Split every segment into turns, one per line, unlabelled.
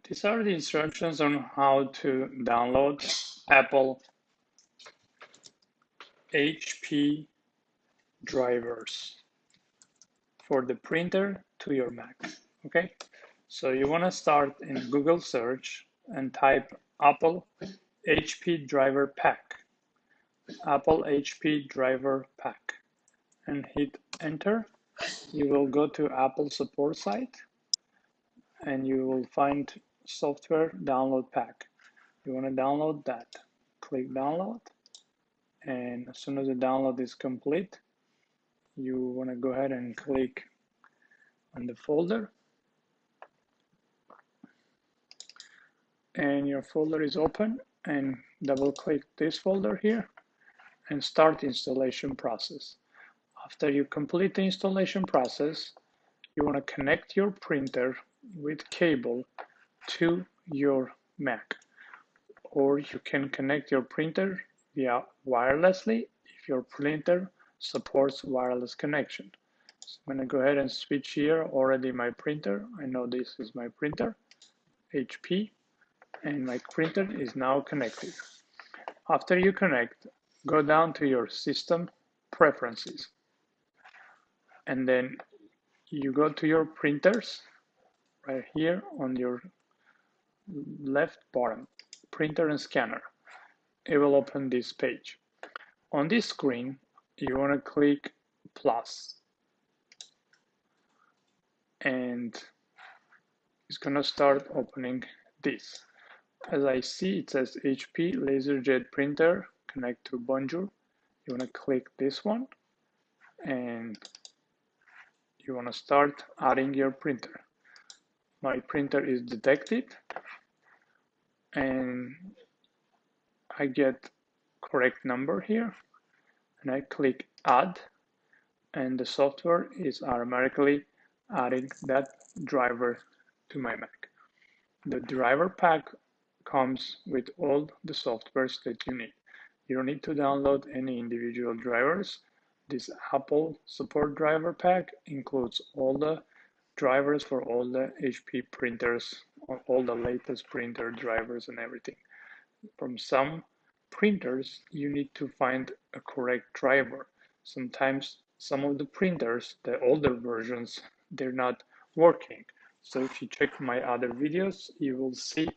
These are the instructions on how to download Apple HP drivers for the printer to your Mac. Okay, so you want to start in Google search and type Apple HP driver pack, Apple HP driver pack, and hit enter. You will go to Apple support site and you will find software download pack. You want to download that. Click download, and as soon as the download is complete, you want to go ahead and click on the folder, and your folder is open, and double click this folder here and start installation process. After you complete the installation process, you want to connect your printer with cable to your Mac, or you can connect your printer via wirelessly if your printer supports wireless connection. So I'm going to go ahead and switch here already my printer. I know this is my printer, HP, and my printer is now connected. After you connect, go down to your system preferences, and then you go to your printers right here on your left bottom, printer and scanner. It will open this page. On this screen, you want to click plus, and it's going to start opening this. As I see, it says HP LaserJet printer, connect to Bonjour. You want to click this one, and you want to start adding your printer. My printer is detected, and I get correct number here, and I click add, and the software is automatically adding that driver to my Mac. The driver pack comes with all the softwares that you need. You don't need to download any individual drivers. This Apple support driver pack includes all the drivers for all the HP printers, all the latest printer drivers and everything. From some printers, you need to find a correct driver. Sometimes some of the printers, the older versions, they're not working. So if you check my other videos, you will see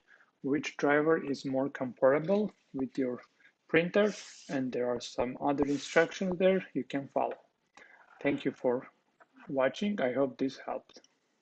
which driver is more compatible with your printer, and there are some other instructions there you can follow. Thank you for watching. I hope this helped.